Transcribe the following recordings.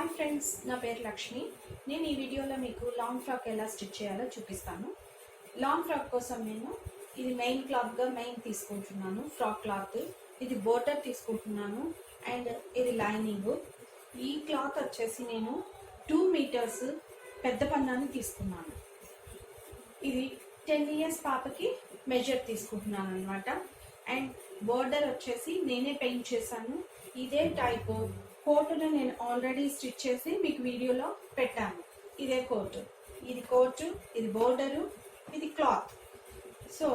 Hi friends, నా పేరు లక్ష్మి. నేను ఈ వీడియోలో మీకు లాంగ్ ఫ్రాక్ ఎలా స్టిచ్ చేయాలో చూపిస్తాను. లాంగ్ ఫ్రాక్ కోసం నేను ఇది మెయిన్ క్లాత్గా తీసుకుంటున్నాను. ఫ్రాక్ క్లాత్ ఇది బోర్డర్ తీసుకుంటున్నాను అండ్ ఇది లైనింగ్. ఈ క్లాత్ వచ్చేసి నేను 2 మీటర్స్ పెద్ద పన్నాన్ని తీసుకున్నాను. ఇది 10 ఇయర్స్ పాపకి మెజర్ తీసుకుంటున్నాను అనమాట. అండ్ బోర్డర్ వచ్చేసి నేనే పెయింట్ చేశాను. ఇదే టైప్ కోటును నేను ఆల్రెడీ స్టిచ్ చేసి మీకు వీడియోలో పెట్టాను. ఇదే కోటు, ఇది కోటు, ఇది బోర్డరు, ఇది క్లాత్. సో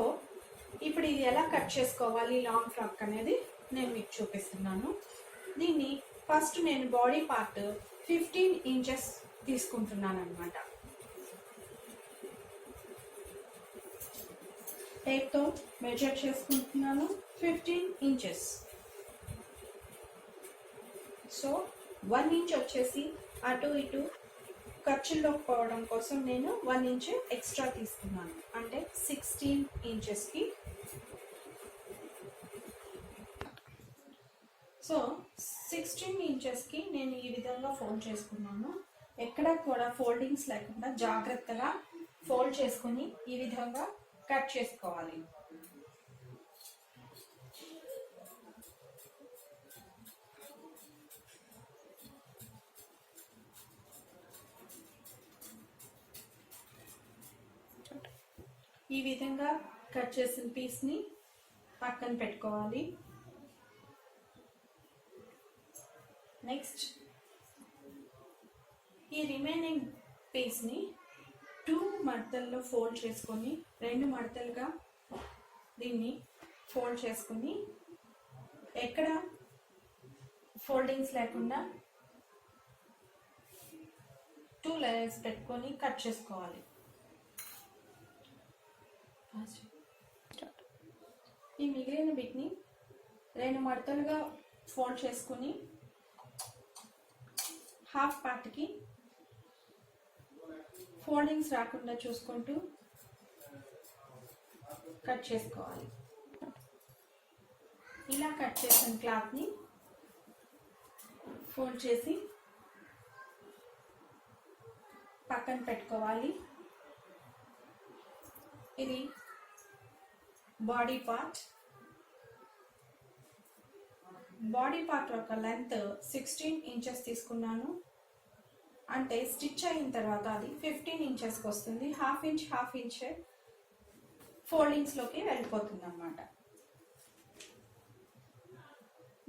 ఇప్పుడు ఇది ఎలా కట్ చేసుకోవాలి లాంగ్ ఫ్రాక్ అనేది నేను మీకు చూపిస్తున్నాను. దీన్ని ఫస్ట్ నేను బాడీ పార్ట్ 15 ఇంచెస్ తీసుకుంటున్నాను అనమాట. టేప్తో మెజర్ చేసుకుంటున్నాను 15 ఇంచెస్. సో 1 ఇంచ్ వచ్చేసి అటు ఇటు ఖర్చుల్లో పోవడం కోసం నేను 1 ఇంచ్ ఎక్స్ట్రా తీసుకున్నాను, అంటే 16 ఇంచెస్కి. సో 16 ఇంచెస్కి నేను ఈ విధంగా ఫోల్డ్ చేసుకున్నాను. ఎక్కడ కూడా ఫోల్డింగ్స్ లేకుండా జాగ్రత్తగా ఫోల్డ్ చేసుకుని ఈ విధంగా కట్ చేసుకోవాలి. ఈ విధంగా కట్ చేసిన పీస్ని పక్కన పెట్టుకోవాలి. నెక్స్ట్ ఈ రిమైనింగ్ పీస్ని 2 మడతల్లో ఫోల్డ్ చేసుకొని 2 మడతలుగా దీన్ని ఫోల్డ్ చేసుకొని ఎక్కడ ఫోల్డింగ్స్ లేకుండా 2 లేయర్స్ పెట్టుకొని కట్ చేసుకోవాలి. ఈ మిగిలిన బిట్ని 2 మడతలుగా ఫోల్డ్ చేసుకుని హాఫ్ పార్ట్కి ఫోల్డింగ్స్ రాకుండా చూసుకుంటూ కట్ చేసుకోవాలి. ఇలా కట్ చేసిన క్లాత్ని ఫోల్డ్ చేసి పక్కన పెట్టుకోవాలి. ఇది బాడీ పార్ట్ యొక్క లెంత్ 16 ఇంచెస్ తీసుకున్నాను. అంటే స్టిచ్ అయిన తర్వాత అది 15 ఇంచెస్కి వస్తుంది. హాఫ్ ఇంచ్ ఫోల్డింగ్స్లోకి వెళ్ళిపోతుంది అన్నమాట.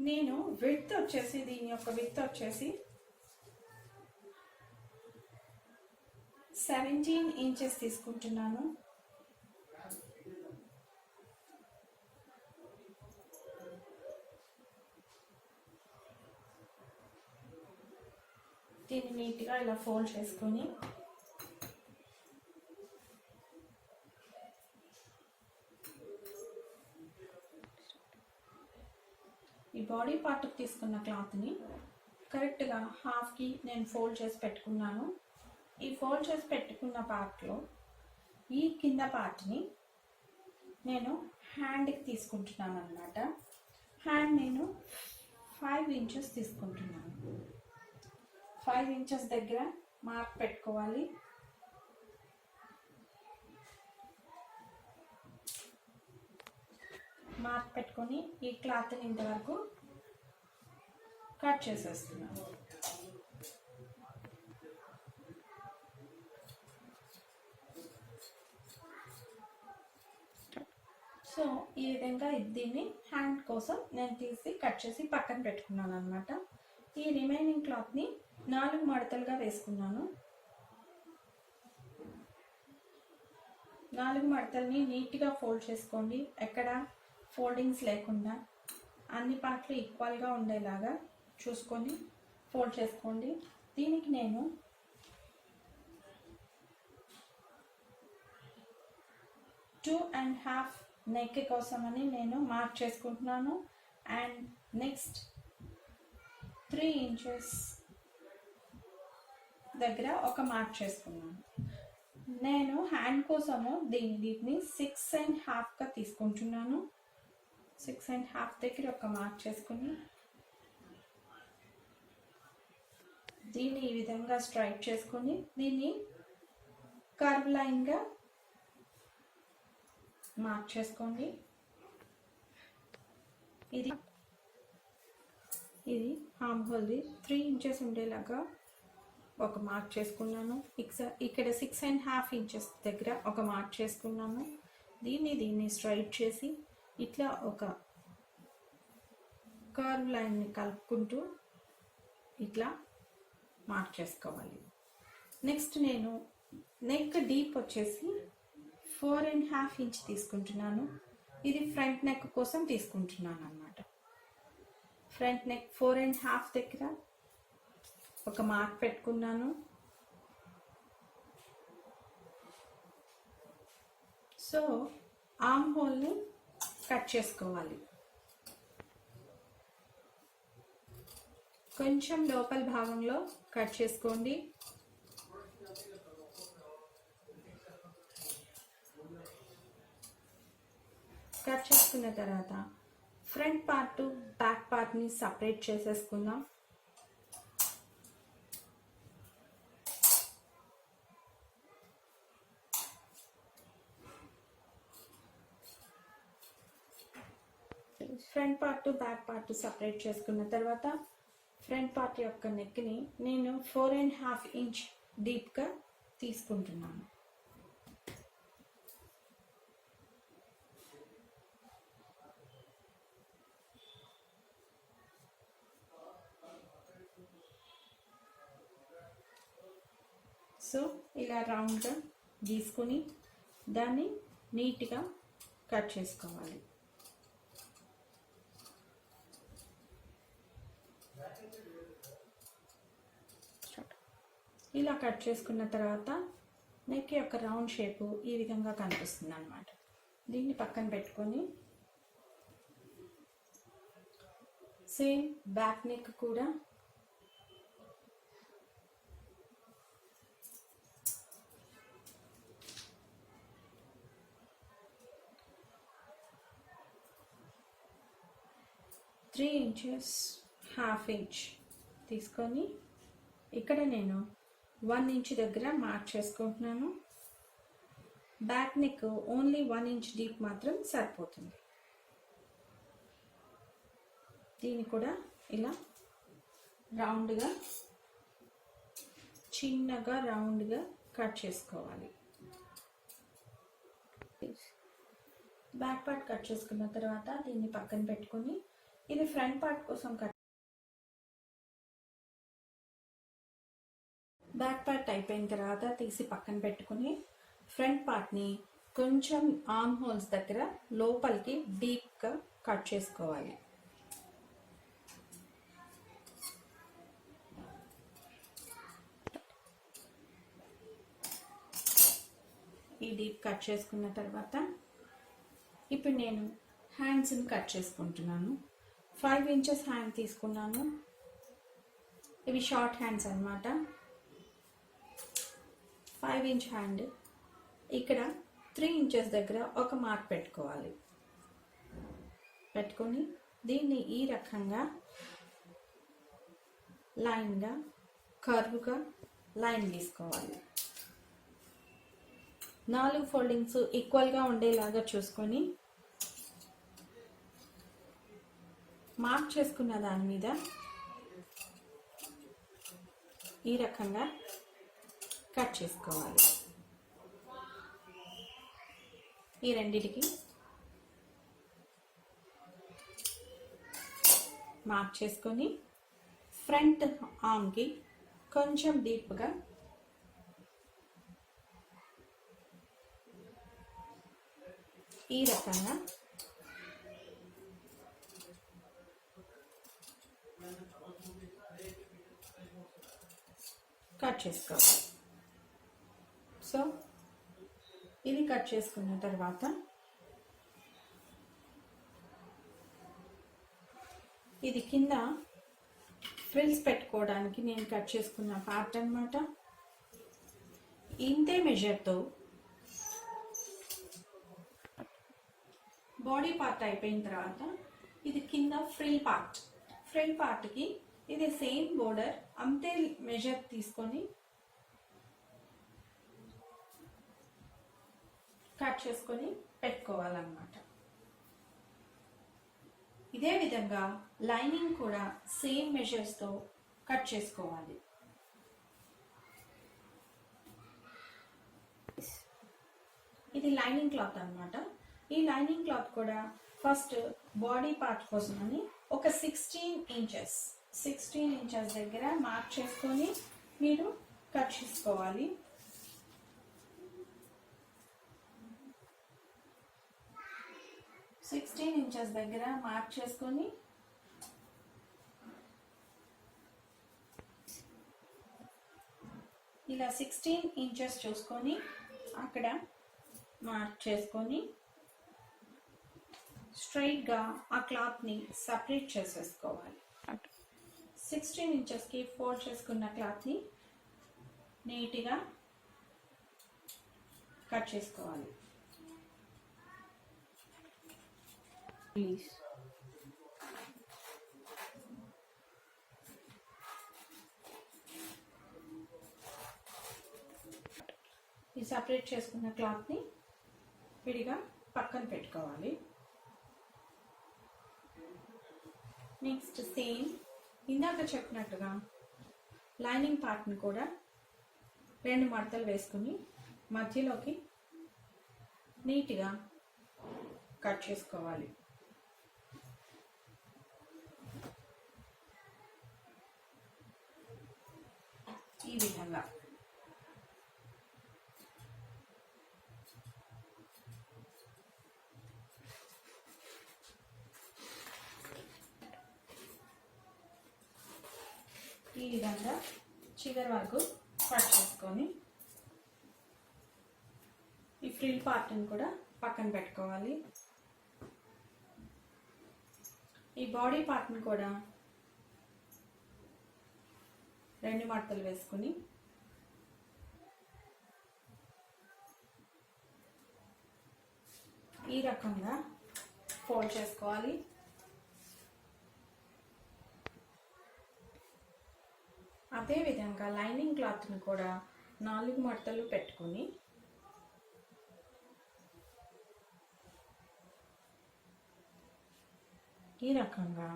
నేను విడ్త్ వచ్చేసి దీని యొక్క విడ్త్ వచ్చేసి 17 ఇంచెస్ తీసుకుంటున్నాను. దీన్ని నీట్గా ఇలా ఫోల్డ్ చేసుకొని ఈ బాడీ పార్ట్కి తీసుకున్న క్లాత్ని కరెక్ట్గా హాఫ్కి నేను ఫోల్డ్ చేసి పెట్టుకున్నాను. ఈ ఫోల్డ్ చేసి పెట్టుకున్న పార్ట్లో ఈ కింద పార్ట్ని నేను హ్యాండ్కి తీసుకుంటున్నాను అన్నమాట. హ్యాండ్ నేను 5 ఇంచెస్ తీసుకుంటున్నాను. 5 ఇంచెస్ దగ్గర మార్క్ పెట్టుకోవాలి. మార్క్ పెట్టుకొని ఈ క్లాత్ని ఇంతవరకు కట్ చేసేస్తున్నాను. సో ఈ విధంగా దీన్ని హ్యాండ్ కోసం నేను తీసి కట్ చేసి పక్కన పెట్టుకున్నాను అనమాట. ఈ రిమైనింగ్ క్లాత్ని 4 మడతలుగా వేసుకున్నాను. 4 మడతల్ని నీట్గా ఫోల్డ్ చేసుకోండి. ఎక్కడ ఫోల్డింగ్స్ లేకుండా అన్ని పార్ట్లు ఈక్వల్గా ఉండేలాగా చూసుకొని ఫోల్డ్ చేసుకోండి. దీనికి నేను 2.5 నెక్ కోసమని నేను మార్క్ చేసుకుంటున్నాను. అండ్ నెక్స్ట్ 3 ఇంచెస్ దగ్గర ఒక మార్క్ చేసుకున్నాను. నేను హ్యాండ్ కోసము దీన్ని 6.5గా తీసుకుంటున్నాను. 6.5 దగ్గర ఒక మార్క్ చేసుకుని దీన్ని ఈ విధంగా స్ట్రైట్ చేసుకొని దీన్ని కర్వ్ లైన్గా మార్క్ చేసుకోండి. ఇది ఆర్మ్ హోల్ది 3 ఇంచెస్ ఉండేలాగా ఒక మార్క్ చేసుకున్నాను. ఇక్కడ 6.5 ఇంచెస్ దగ్గర ఒక మార్క్ చేసుకున్నాను. దీన్ని స్ట్రైట్ చేసి ఇట్లా ఒక కర్వ్ లైన్ని కలుపుకుంటూ ఇట్లా మార్క్ చేసుకోవాలి. నెక్స్ట్ నేను నెక్ డీప్ వచ్చేసి 4.5 ఇంచ్ తీసుకుంటున్నాను. ఇది ఫ్రంట్ నెక్ కోసం తీసుకుంటున్నాను అన్నమాట. ఫ్రంట్ నెక్ 4.5 దగ్గర ఒక మార్క్ పెట్టుకున్నాను. సో ఆర్మ్ హోల్ని కట్ చేసుకోవాలి. కొంచెం లోపల భాగంలో కట్ చేసుకోండి. కట్ చేసుకున్న తర్వాత ఫ్రంట్ పార్ట్ బ్యాక్ పార్ట్ని సపరేట్ చేసేసుకుందాం. Front part back part separate చేసుకున్న తర్వాత ఫ్రంట్ పార్ట్ యొక్క నెక్ని నేను 4.5 ఇంచ్ డీప్గా తీసుకుంటున్నాను. సో ఇలా రౌండ్గా గీసుకొని దాన్ని నీట్గా కట్ చేసుకోవాలి. ఇలా కట్ చేసుకున్న తర్వాత నెక్ యొక్క రౌండ్ షేపు ఈ విధంగా కనిపిస్తుంది అన్నమాట. దీన్ని పక్కన పెట్టుకొని సేమ్ బ్యాక్ నెక్ కూడా త్రీ ఇంచెస్ హాఫ్ ఇంచ్ తీసుకొని ఇక్కడ నేను 1 ఇంచ్ దగ్గర మార్క్ చేసుకుంటున్నాను. Back neck only 1 inch deep మాత్రం సరిపోతుంది. దీన్ని కూడా ఇలా రౌండ్గా చిన్నగా రౌండ్గా కట్ చేసుకోవాలి. బ్యాక్ పార్ట్ కట్ చేసుకున్న తర్వాత దీన్ని పక్కన పెట్టుకొని ఇది ఫ్రంట్ పార్ట్ కోసం బ్యాక్ పార్ట్ అయిపోయిన తర్వాత తీసి పక్కన పెట్టుకుని ఫ్రంట్ పార్ట్ని కొంచెం ఆర్మ్ హోల్స్ దగ్గర లోపలికి డీప్గా కట్ చేసుకోవాలి. ఈ డీప్ కట్ చేసుకున్న తర్వాత ఇప్పుడు నేను హ్యాండ్స్ని కట్ చేసుకుంటున్నాను. 5 ఇంచెస్ హ్యాండ్ తీసుకున్నాను. ఇవి షార్ట్ హ్యాండ్స్ అన్నమాట. 5 ఇంచ్ హ్యాండ్ ఇక్కడ 3 ఇంచెస్ దగ్గర ఒక మార్క్ పెట్టుకోవాలి. పెట్టుకొని దీన్ని ఈ రకంగా లైన్గా కర్వ్గా లైన్ గీసుకోవాలి. 4 ఫోల్డింగ్స్ ఈక్వల్గా ఉండేలాగా చూసుకొని మార్క్ చేసుకున్న దాని మీద ఈ రకంగా కట్ చేసుకోవాలి. ఈ రెండిటికి మార్క్ చేసుకొని ఫ్రంట్ ఆర్మ్కి కొంచెం డీప్గా ఈ రకంగా కట్ చేసుకోవాలి. సో ఇది కట్ చేసుకున్న తర్వాత ఇది కింద ఫ్రిల్స్ పెట్టుకోవడానికి నేను కట్ చేసుకున్న పార్ట్ అన్నమాట. ఇంతే మెజర్తో బాడీ పార్ట్ అయిపోయిన తర్వాత ఇది కింద ఫ్రిల్ పార్ట్కి ఇది సేమ్ బోర్డర్ అంతే మెజర్ తీసుకొని కట్ చేసుకొని పెట్టుకోవాలన్నమాట. ఇదే విధంగా లైనింగ్ కూడా సేమ్ మెజర్స్తో కట్ చేసుకోవాలి. ఇది లైనింగ్ క్లాత్ అన్నమాట. ఈ లైనింగ్ క్లాత్ కూడా ఫస్ట్ బాడీ పార్ట్ కోసమని ఒక 16 ఇంచెస్ దగ్గర మార్క్ చేసుకొని మీరు కట్ చేసుకోవాలి. ఇంచెస్ దగ్గర మార్క్ చేసుకొని ఇలా 16 ఇంచెస్ చూసుకొని అక్కడ మార్క్ చేసుకొని స్ట్రైట్గా ఆ క్లాత్ని సపరేట్ చేసేసుకోవాలి. 16 ఇంచెస్కి ఫోల్డ్ చేసుకున్న క్లాత్ని నీట్గా కట్ చేసుకోవాలి. ఈ సపరేట్ చేసుకున్న క్లాత్ని విడిగా పక్కన పెట్టుకోవాలి. నెక్స్ట్ సేమ్ ఇందాక చెప్పినట్టుగా లైనింగ్ పార్ట్ని కూడా 2 మడతలు వేసుకుని మధ్యలోకి నీట్గా కట్ చేసుకోవాలి. ఈ విధంగా చివరి వరకు కట్ చేసుకొని ఈ ఫ్రిల్ పార్ట్ని కూడా పక్కన పెట్టుకోవాలి. ఈ బాడీ పార్ట్ని కూడా 2 మడతలు వేసుకుని ఈ రకంగా ఫోల్డ్ చేసుకోవాలి. అదే విధంగా లైనింగ్ క్లాత్ని కూడా 4 మడతలు పెట్టుకుని ఈ రకంగా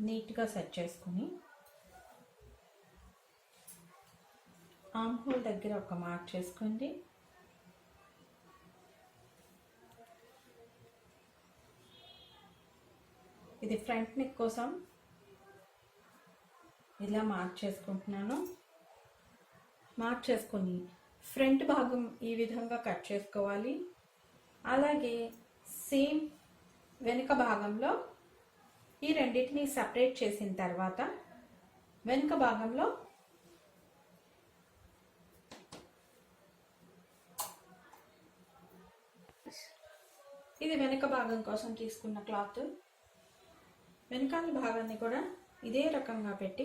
నీట్గా సెట్ చేసుకుని ఆర్మ్ హోల్ దగ్గర ఒక మార్క్ చేసుకోండి. ఇది ఫ్రంట్ నెక్ కోసం ఇలా మార్క్ చేసుకుంటున్నాను. మార్క్ చేసుకొని ఫ్రంట్ భాగం ఈ విధంగా కట్ చేసుకోవాలి. అలాగే సేమ్ వెనుక భాగంలో ఈ రెండింటిని సపరేట్ చేసిన తర్వాత వెనుక భాగంలో ఇది వెనుక భాగం కోసం తీసుకున్న క్లాత్. వెనకాల భాగాన్ని కూడా ఇదే రకంగా పెట్టి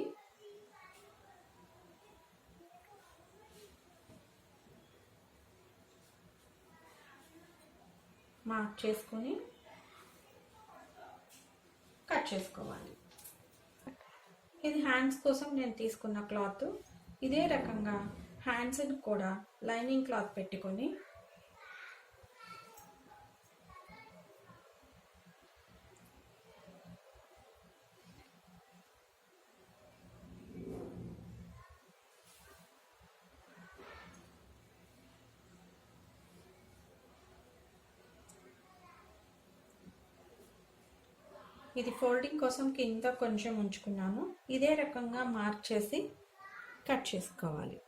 మార్క్ చేసుకొని కట్ చేసుకోవాలి. ఇది హ్యాండ్స్ కోసం నేను తీసుకున్న క్లాత్. ఇదే రకంగా హ్యాండ్స్ని కూడా లైనింగ్ క్లాత్ పెట్టుకొని ఇది ఫోల్డింగ్ కోసం కింద కొంచెం ఉంచుకున్నాను. ఇదే రకంగా మార్క్ చేసి కట్ చేసుకోవాలి.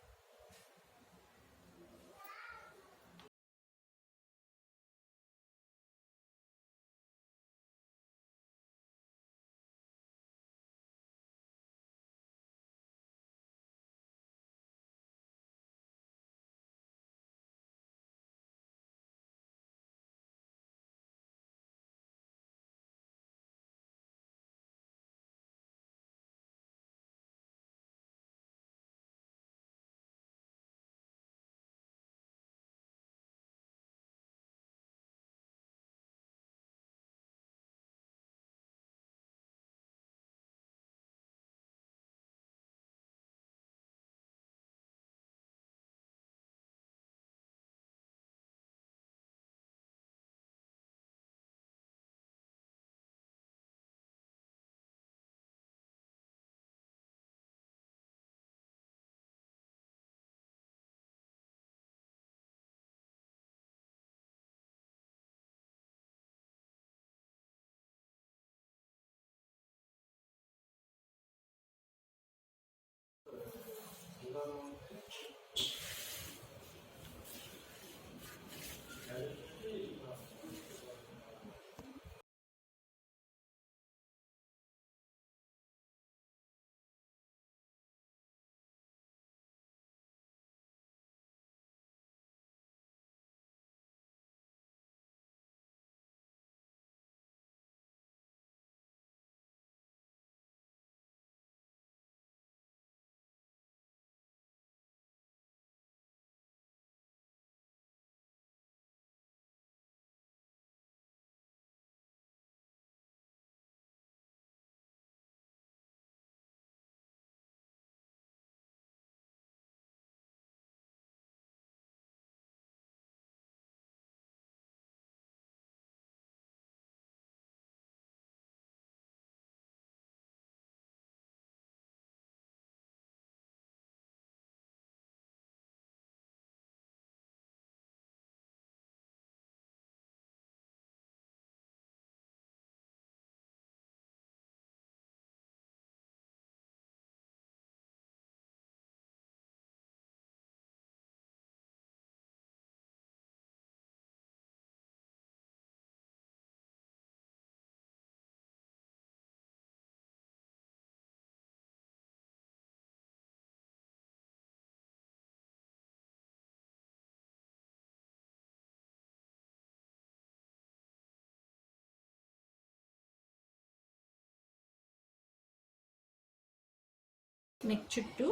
నెక్ చుట్టూ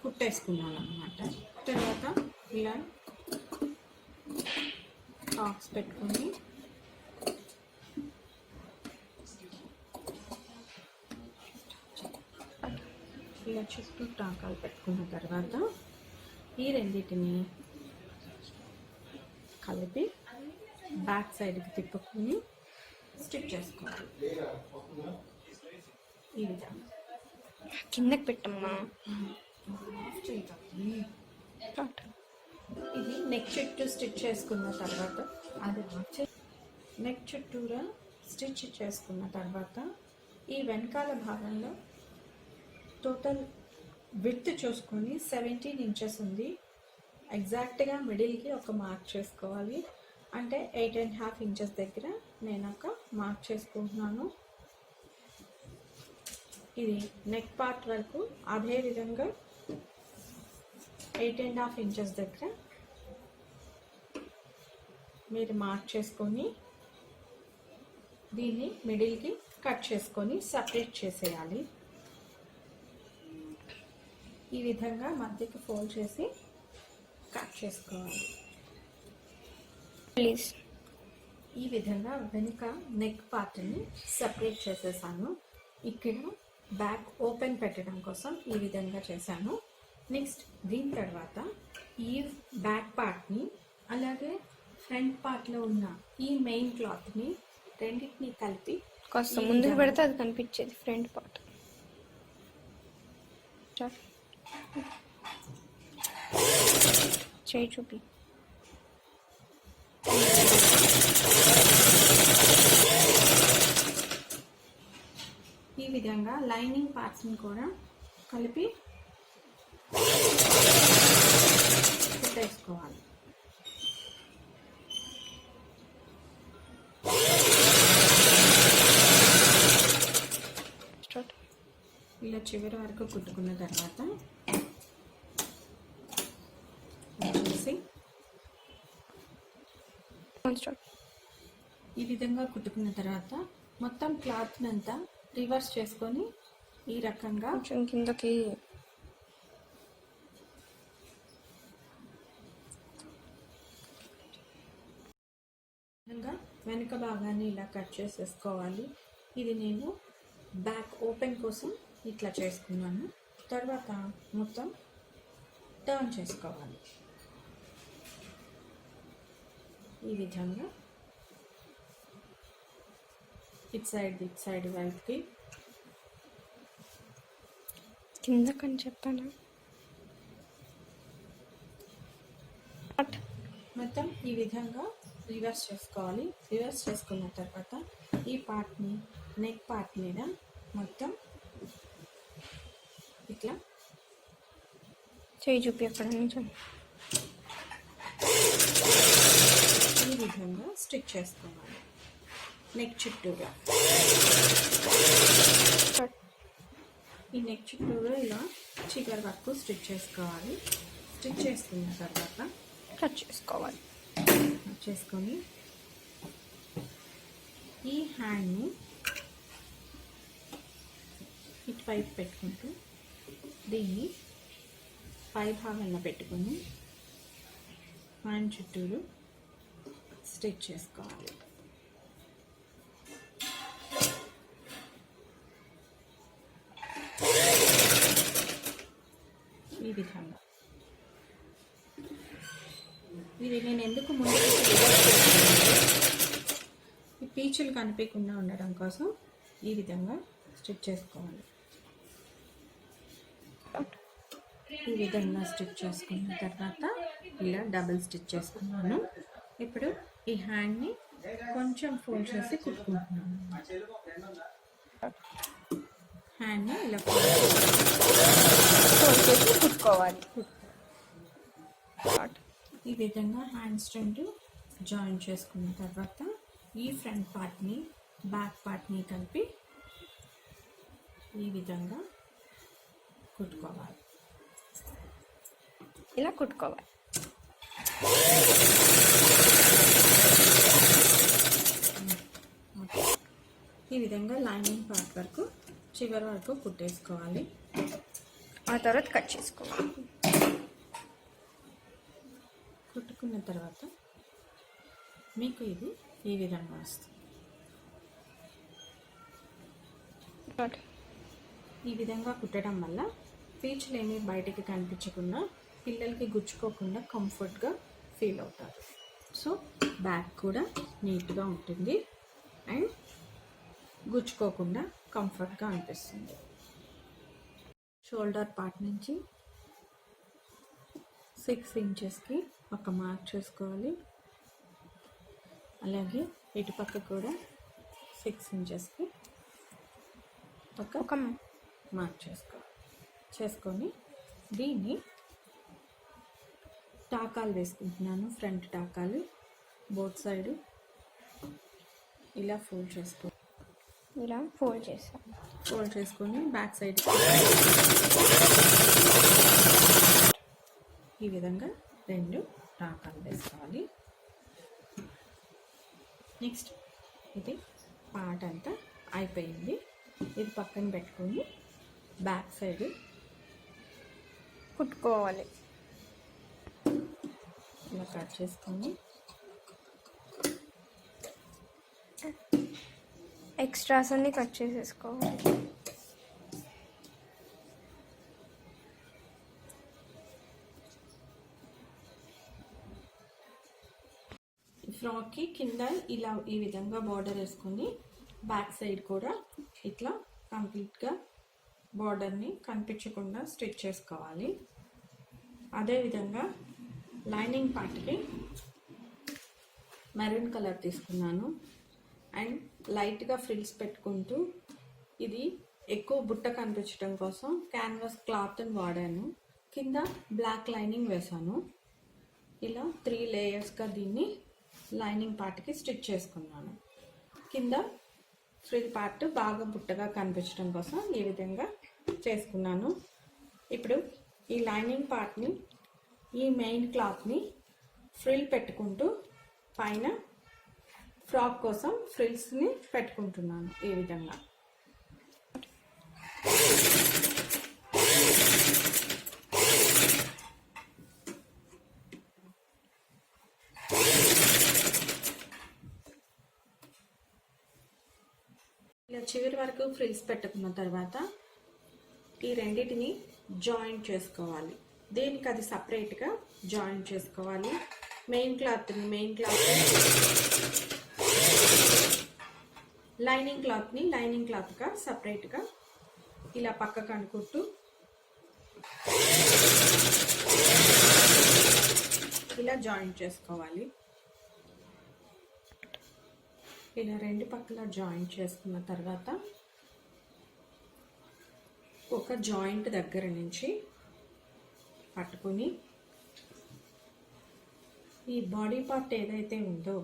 కుట్టేసుకున్నాను అన్నమాట. తర్వాత ఇలా టాక్స్ పెట్టుకొని ఇలా చుట్టూ టాకాలు పెట్టుకున్న తర్వాత ఈ రెండింటిని కలిపి బ్యాక్ సైడ్కి తిప్పుకొని స్టిచ్ చేసుకోవాలి. ఈ విధంగా కిందకి పెట్టమ్మా. ఇది నెక్ చుట్టూ స్టిచ్ చేసుకున్న తర్వాత నెక్ చుట్టూరా స్టిచ్ చేసుకున్న తర్వాత ఈ వెనకాల భాగంలో టోటల్ విడ్త్ చూసుకొని 17 ఇంచెస్ ఉంది. ఎగ్జాక్ట్గా మిడిల్కి ఒక మార్క్ చేసుకోవాలి. అంటే 8.5 ఇంచెస్ దగ్గర నేను ఒక మార్క్ చేసుకుంటున్నాను. ఇది నెక్ పార్ట్ వరకు అదే విధంగా 8.5 ఇంచెస్ దగ్గర మీరు మార్క్ చేసుకొని దీన్ని మిడిల్కి కట్ చేసుకొని సపరేట్ చేసేయాలి. ఈ విధంగా మధ్యకి ఫోల్డ్ చేసి కట్ చేసుకోవాలి. ప్లీజ్ ఈ విధంగా వెనుక నెక్ పార్ట్ని సపరేట్ చేసేసాను. ఇక్కడ బ్యాక్ ఓపెన్ పెట్టడం కోసం ఈ విధంగా చేశాను. నెక్స్ట్ దీని తర్వాత ఈ బ్యాక్ పార్ట్ని అలాగే ఫ్రంట్ పార్ట్లో ఉన్న ఈ మెయిన్ క్లాత్ని రెండింటిని కలిపి కాస్త ముందుకు పెడితే అది కనిపించేది ఫ్రంట్ పార్ట్. చేయి చూపి. ఈ విధంగా లైనింగ్ పార్ట్ని కూడా కలిపి పెట్టేసుకోవాలి. ఇలా చివరి వరకు కుట్టుకున్న తర్వాత వచ్చేసి ఈ విధంగా కుట్టుకున్న తర్వాత మొత్తం క్లాత్ని అంతా రివర్స్ చేసుకొని ఈ రకంగా కొంచెం కిందకి వెనుక భాగాన్ని ఇలా కట్ చేసేసుకోవాలి. ఇది నేను బ్యాక్ ఓపెన్ కోసం ఇట్లా చేసుకున్నాను. తర్వాత మొత్తం టర్న్ చేసుకోవాలి. ఈ విధంగా ఇట్ సైడ్ వైపుకి కిందకని చెప్పాను. మొత్తం ఈ విధంగా రివర్స్ చేసుకోవాలి. రివర్స్ చేసుకున్న తర్వాత ఈ పార్ట్ని నెక్ పార్ట్ మీద మొత్తం ఇట్లా చేయి చూపి అక్కడ నుంచి ఈ విధంగా స్టిచ్ చేసుకోవాలి. నెక్ చుట్టూగా ఈ నెక్ చుట్టూగా ఇలా చివరి వరకు స్టిచ్ చేసుకోవాలి. స్టిచ్ చేసుకున్న తర్వాత కట్ చేసుకోవాలి. చేసుకొని ఈ హ్యాండ్ని ఇటువైపు పెట్టుకుంటూ దీన్ని పై భాగంలో పెట్టుకొని హ్యాండ్ చుట్టూరు స్టిచ్ చేసుకోవాలి. ఈ విధంగా ఇది నేను ఎందుకు ముందు ఈ పీచులు కనిపించకుండా ఉండడం కోసం ఈ విధంగా స్టిచ్ చేసుకోవాలి. ఈ విధంగా స్టిచ్ చేసుకున్న తర్వాత ఇలా డబుల్ స్టిచ్ చేసుకున్నాను. ఇప్పుడు ఈ హ్యాండ్ని కొంచెం ఫోల్డ్ చేసి కుట్టుకుంటున్నాను. హ్యాండ్ని ఇలా ఫోల్డ్ చేసి కుట్టుకోవాలి. ఈ విధంగా హ్యాండ్స్ రెండు జాయిన్ చేసుకున్న తర్వాత ఈ ఫ్రంట్ పార్ట్ని బ్యాక్ పార్ట్ని కలిపి ఈ విధంగా కుట్టుకోవాలి. ఇలా కుట్టుకోవాలి. ఈ విధంగా లైనింగ్ పార్ట్ వరకు చివరి వరకు కుట్టేసుకోవాలి. ఆ తర్వాత కట్ చేసుకోవాలి. కుట్టుకున్న తర్వాత మీకు ఇది ఈ విధంగా వస్తుంది. ఈ విధంగా కుట్టడం వల్ల పీచులు ఏమీ బయటికి కనిపించకుండా పిల్లలకి గుచ్చుకోకుండా కంఫర్ట్గా ఫీల్ అవుతారు. సో బ్యాక్ కూడా నీట్గా ఉంటుంది అండ్ గుచ్చుకోకుండా కంఫర్ట్గా అనిపిస్తుంది. షోల్డర్ పార్ట్ నుంచి 6 ఇంచెస్కి ఒక మార్క్ చేసుకోవాలి. అలాగే ఇటుపక్క కూడా 6 ఇంచెస్కి ఒక మార్క్ చేసుకొని దీన్ని టాకాలు వేసుకుంటున్నాను. ఫ్రంట్ టాకాలు బోత్ సైడ్ ఇలా ఫోల్డ్ చేసుకొని బ్యాక్ సైడ్ ఈ విధంగా 2 టాకాలు వేసుకోవాలి. నెక్స్ట్ ఇది పార్ట్ అంతా అయిపోయింది. ఇది పక్కన పెట్టుకొని బ్యాక్ సైడ్ కుట్టుకోవాలి. ఇలా కట్ చేసుకొని ఎక్స్ట్రాస్ అన్ని కట్ చేసేసుకోవాలి. ఫ్రాక్కి కింద ఇలా ఈ విధంగా బార్డర్ వేసుకొని బ్యాక్ సైడ్ కూడా ఇట్లా కంప్లీట్గా బార్డర్ని కనిపించకుండా స్టిచ్ చేసుకోవాలి. అదేవిధంగా లైనింగ్ పార్ట్కి మెరూన్ కలర్ తీసుకున్నాను అండ్ లైట్గా ఫ్రిల్స్ పెట్టుకుంటూ ఇది ఎక్కువ బుట్ట కనిపించడం కోసం క్యాన్వాస్ క్లాత్ని వాడాను. కింద బ్లాక్ లైనింగ్ వేసాను. ఇలా 3 లేయర్స్గా దీన్ని లైనింగ్ పార్ట్కి స్టిచ్ చేసుకున్నాను. కింద ఫ్రిల్ పార్ట్ బాగా బుట్టగా కనిపించడం కోసం ఈ విధంగా చేసుకున్నాను. ఇప్పుడు ఈ లైనింగ్ పార్ట్ని ఈ మెయిన్ క్లాత్ని ఫ్రిల్ పెట్టుకుంటూ పైన ఫ్రాక్ కోసం ఫ్రిల్స్ని పెట్టుకుంటున్నాను. ఈ విధంగా ఇలా చివరి వరకు ఫ్రిల్స్ పెట్టుకున్న తర్వాత ఈ రెండింటిని జాయింట్ చేసుకోవాలి. దేనికి అది సపరేట్గా జాయింట్ చేసుకోవాలి. మెయిన్ క్లాత్ లైనింగ్ క్లాత్గా సపరేట్గా ఇలా పక్కకు అనుకుంటూ ఇలా జాయింట్ చేసుకోవాలి. ఇలా 2 పక్కల జాయింట్ చేసుకున్న తర్వాత ఒక జాయింట్ దగ్గర నుంచి పట్టుకొని ఈ బాడీ పార్ట్ ఏదైతే ఉందో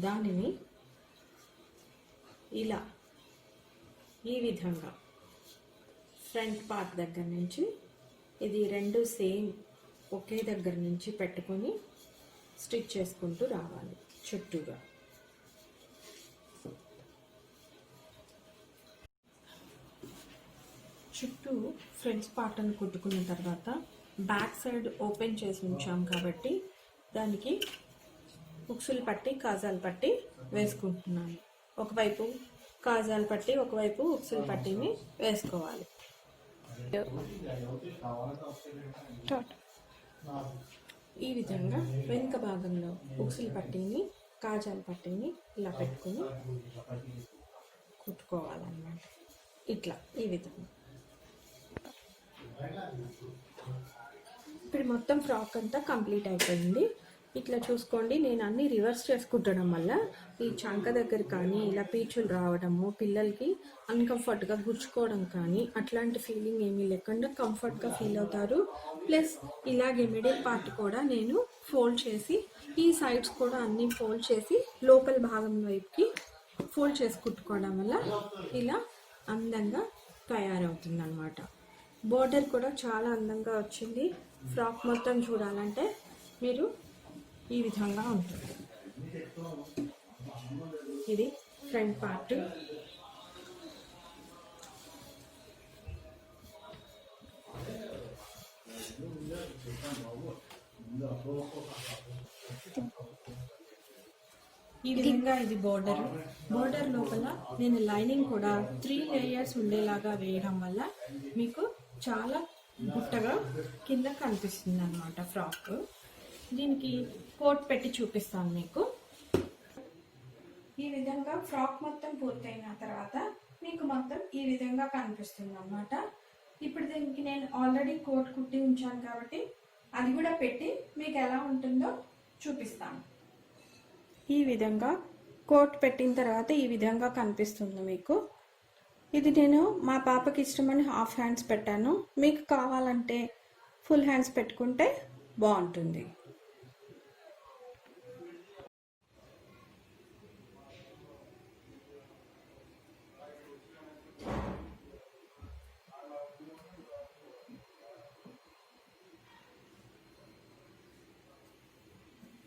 దానిని ఇలా ఈ విధంగా ఫ్రంట్ పార్ట్ దగ్గర నుంచి ఇది 2 సేమ్ ఒకే దగ్గర నుంచి పెట్టుకొని స్టిచ్ చేసుకుంటూ రావాలి. చుట్టూ ఫ్రంట్ పార్ట్ని కుట్టుకున్న తర్వాత బ్యాక్ సైడ్ ఓపెన్ చేసి ఉంచాం కాబట్టి దానికి ఉక్సులు పట్టి కాజాలు పట్టి వేసుకుంటున్నాను. ఒకవైపు కాజాలు పట్టి ఒకవైపు ఉక్సులు పట్టిని వేసుకోవాలి. ఈ విధంగా వెనుక భాగంలో ఉక్సులు పట్టిని కాజాలు పట్టిని ఇలా పెట్టుకుని కుట్టుకోవాలన్నమాట. ఇట్లా ఈ విధంగా ఇప్పుడు మొత్తం ఫ్రాక్ అంతా కంప్లీట్ అయిపోయింది. ఇట్లా చూసుకోండి, నేను అన్ని రివర్స్ చేసుకుంటడం వల్ల ఈ చంక దగ్గర కానీ ఇలా పీచులు రావడము, పిల్లలకి అన్కంఫర్ట్గా గుచ్చుకోవడం కానీ అట్లాంటి ఫీలింగ్ ఏమీ లేకుండా కంఫర్ట్గా ఫీల్ అవుతారు. ప్లస్ ఇలాగే మిడిల్ పార్ట్ కూడా నేను ఫోల్డ్ చేసి ఈ సైడ్స్ కూడా అన్నీ ఫోల్డ్ చేసి లోపల భాగం వైపుకి ఫోల్డ్ చేసి కుట్టుకోవడం వల్ల ఇలా అందంగా తయారవుతుంది అన్నమాట. బోర్డర్ కూడా చాలా అందంగా వచ్చింది. ఫ్రాక్ మొత్తం చూడాలంటే మీరు ఈ విధంగా ఉంటుంది. ఇది ఫ్రంట్ పార్ట్. ఈ విధంగా ఇది బోర్డర్ లోపల నేను లైనింగ్ కూడా 3 లేయర్స్ ఉండేలాగా వేయడం వల్ల మీకు చాలా గుట్టగా కింద కనిపిస్తుంది అన్నమాట ఫ్రాక్. దీనికి కోట్ పెట్టి చూపిస్తాను మీకు. ఈ విధంగా ఫ్రాక్ మొత్తం పూర్తయిన తర్వాత మీకు మొత్తం ఈ విధంగా కనిపిస్తుంది అన్నమాట. ఇప్పుడు దీనికి నేను ఆల్రెడీ కోట్ కుట్టి ఉంచాను కాబట్టి అది కూడా పెట్టి మీకు ఎలా ఉంటుందో చూపిస్తాను. ఈ విధంగా కోట్ పెట్టిన తర్వాత ఈ విధంగా కనిపిస్తుంది మీకు. ఇది నేను మా పాపకి ఇష్టమని హాఫ్ హ్యాండ్స్ పెట్టాను. మీకు కావాలంటే ఫుల్ హ్యాండ్స్ పెట్టుకుంటే బాగుంటుంది.